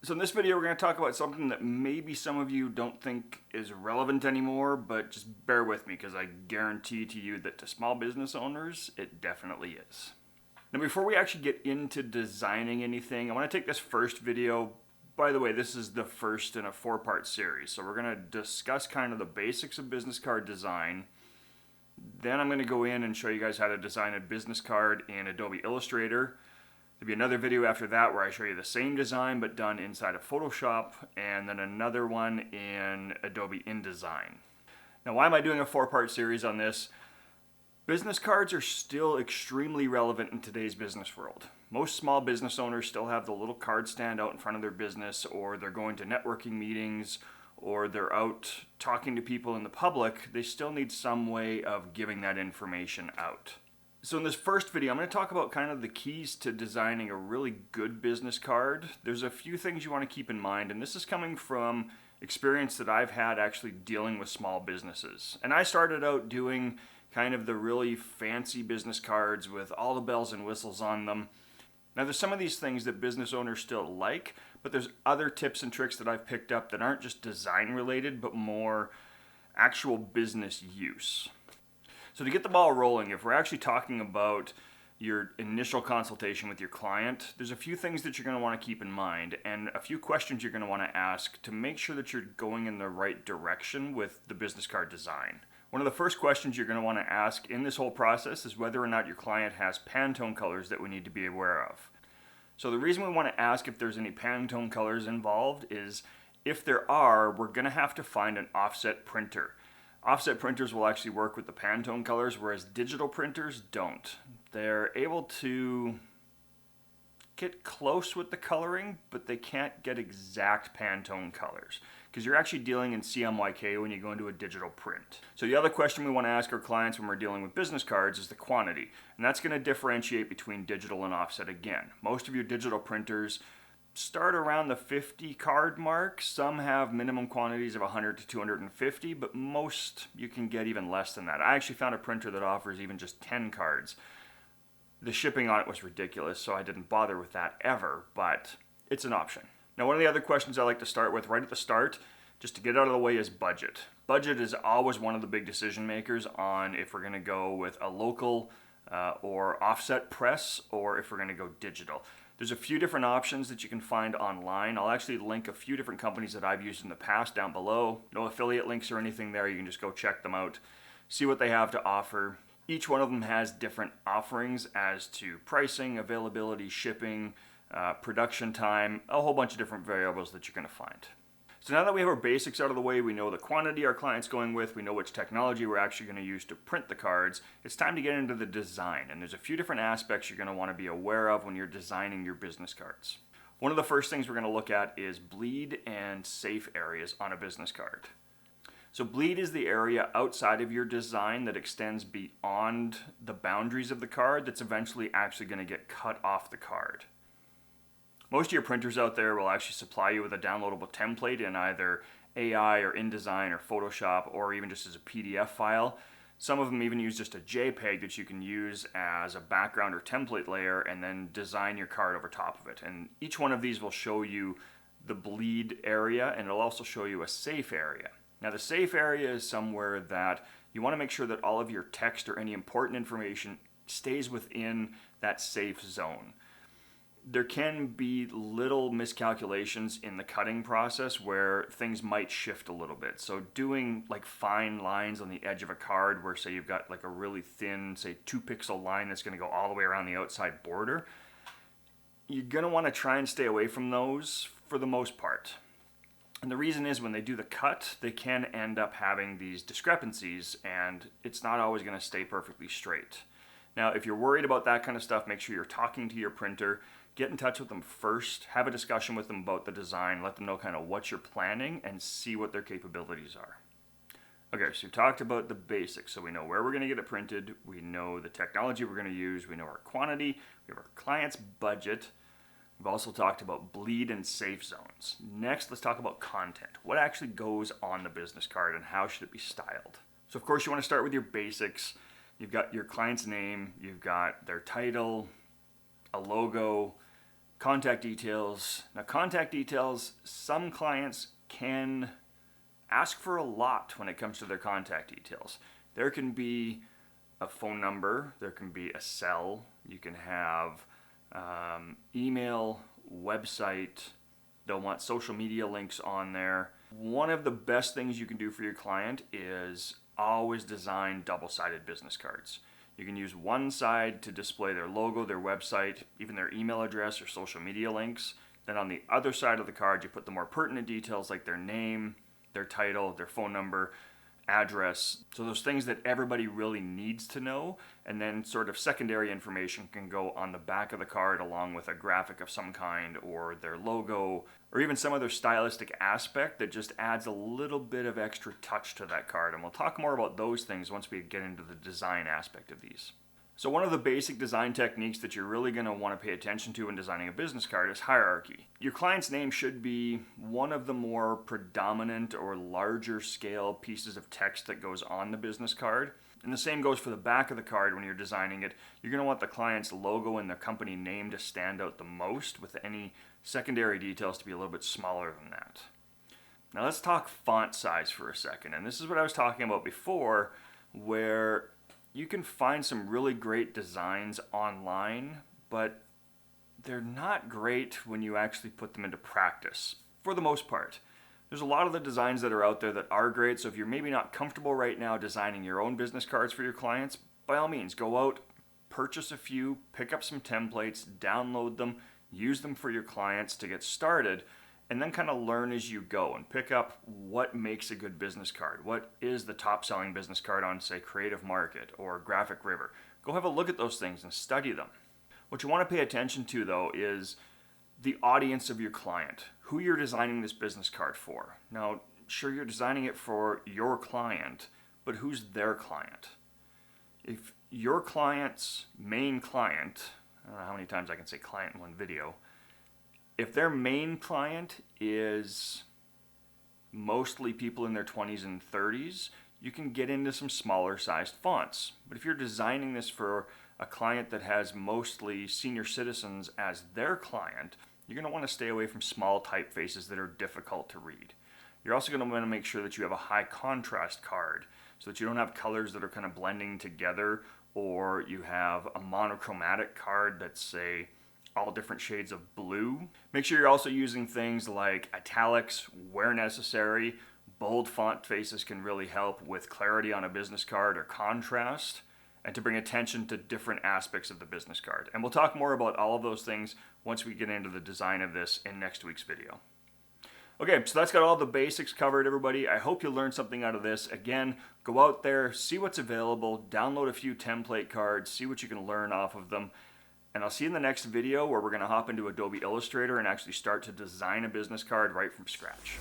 So in this video, we're going to talk about something that maybe some of you don't think is relevant anymore, but just bear with me because I guarantee to you that to small business owners, it definitely is. Now, before we actually get into designing anything, I want to take this first video. By the way, this is the first in a 4-part series. So we're going to discuss kind of the basics of business card design. Then I'm going to go in and show you guys how to design a business card in Adobe Illustrator. There'll be another video after that where I show you the same design but done inside of Photoshop, and then another one in Adobe InDesign. Now, why am I doing a 4-part series on this? Business cards are still extremely relevant in today's business world. Most small business owners still have the little card stand out in front of their business, or they're going to networking meetings, or they're out talking to people in the public. They still need some way of giving that information out. So in this first video, I'm going to talk about kind of the keys to designing a really good business card. There's a few things you want to keep in mind, and this is coming from experience that I've had actually dealing with small businesses. And I started out doing kind of the really fancy business cards with all the bells and whistles on them. Now there's some of these things that business owners still like, but there's other tips and tricks that I've picked up that aren't just design related, but more actual business use. So to get the ball rolling, if we're actually talking about your initial consultation with your client, there's a few things that you're going to want to keep in mind and a few questions you're going to want to ask to make sure that you're going in the right direction with the business card design. One of the first questions you're going to want to ask in this whole process is whether or not your client has Pantone colors that we need to be aware of. So the reason we want to ask if there's any Pantone colors involved is if there are, we're going to have to find an offset printer. Offset printers will actually work with the Pantone colors, whereas digital printers don't. They're able to get close with the coloring, but they can't get exact Pantone colors because you're actually dealing in CMYK when you go into a digital print. So the other question we want to ask our clients when we're dealing with business cards is the quantity, and that's going to differentiate between digital and offset again. Most of your digital printers start around the 50 card mark. Some have minimum quantities of 100 to 250, but most you can get even less than that. I actually found a printer that offers even just 10 cards. The shipping on it was ridiculous, so I didn't bother with that ever, but it's an option. Now, one of the other questions I like to start with right at the start, just to get out of the way, is budget. Budget is always one of the big decision makers on if we're going to go with a local or offset press or if we're going to go digital. There's a few different options that you can find online. I'll actually link a few different companies that I've used in the past down below. No affiliate links or anything there. You can just go check them out, see what they have to offer. Each one of them has different offerings as to pricing, availability, shipping, production time, a whole bunch of different variables that you're going to find. So now that we have our basics out of the way, we know the quantity our client's going with, we know which technology we're actually going to use to print the cards, it's time to get into the design. And there's a few different aspects you're going to want to be aware of when you're designing your business cards. One of the first things we're going to look at is bleed and safe areas on a business card. So bleed is the area outside of your design that extends beyond the boundaries of the card that's eventually actually going to get cut off the card. Most of your printers out there will actually supply you with a downloadable template in either AI or InDesign or Photoshop or even just as a PDF file. Some of them even use just a JPEG that you can use as a background or template layer and then design your card over top of it. And each one of these will show you the bleed area, and it'll also show you a safe area. Now the safe area is somewhere that you want to make sure that all of your text or any important information stays within that safe zone. There can be little miscalculations in the cutting process where things might shift a little bit. So doing like fine lines on the edge of a card where say you've got like a really thin, say 2-pixel line that's going to go all the way around the outside border, you're going to want to try and stay away from those for the most part. And the reason is when they do the cut, they can end up having these discrepancies and it's not always going to stay perfectly straight. Now, if you're worried about that kind of stuff, make sure you're talking to your printer. Get in touch with them first, have a discussion with them about the design, let them know kind of what you're planning and see what their capabilities are. Okay, so we've talked about the basics. So we know where we're going to get it printed, we know the technology we're going to use, we know our quantity, we have our client's budget. We've also talked about bleed and safe zones. Next, let's talk about content. What actually goes on the business card and how should it be styled? So of course you want to start with your basics. You've got your client's name, you've got their title, a logo, Contact details. Now, contact details, some clients can ask for a lot when it comes to their contact details. There can be a phone number, there can be a cell, you can have email, website, they'll want social media links on there. One of the best things you can do for your client is always design double-sided business cards. You can use one side to display their logo, their website, even their email address or social media links. Then on the other side of the card, you put the more pertinent details like their name, their title, their phone number, address. So those things that everybody really needs to know, and then sort of secondary information can go on the back of the card along with a graphic of some kind or their logo or even some other stylistic aspect that just adds a little bit of extra touch to that card. And we'll talk more about those things once we get into the design aspect of these. So one of the basic design techniques that you're really going to want to pay attention to when designing a business card is hierarchy. Your client's name should be one of the more predominant or larger scale pieces of text that goes on the business card. And the same goes for the back of the card when you're designing it. You're going to want the client's logo and the company name to stand out the most, with any secondary details to be a little bit smaller than that. Now let's talk font size for a second. And this is what I was talking about before, where you can find some really great designs online, but they're not great when you actually put them into practice, for the most part. There's a lot of the designs that are out there that are great, so if you're maybe not comfortable right now designing your own business cards for your clients, by all means, go out, purchase a few, pick up some templates, download them, use them for your clients to get started, and then kind of learn as you go and pick up what makes a good business card. What is the top selling business card on, say, Creative Market or Graphic River? Go have a look at those things and study them. What you want to pay attention to, though, is the audience of your client, who you're designing this business card for. Now, sure, you're designing it for your client, but who's their client? If your client's main client, I don't know how many times I can say client in one video, if their main client is mostly people in their 20s and 30s, you can get into some smaller sized fonts. But if you're designing this for a client that has mostly senior citizens as their client, you're going to want to stay away from small typefaces that are difficult to read. You're also going to want to make sure that you have a high contrast card so that you don't have colors that are kind of blending together, or you have a monochromatic card that's, say, all different shades of blue. Make sure you're also using things like italics where necessary. Bold font faces can really help with clarity on a business card or contrast, and to bring attention to different aspects of the business card. And we'll talk more about all of those things once we get into the design of this in next week's video. Okay, so that's got all the basics covered, everybody. I hope you learned something out of this. Again, go out there, see what's available, download a few template cards, see what you can learn off of them. And I'll see you in the next video where we're going to hop into Adobe Illustrator and actually start to design a business card right from scratch.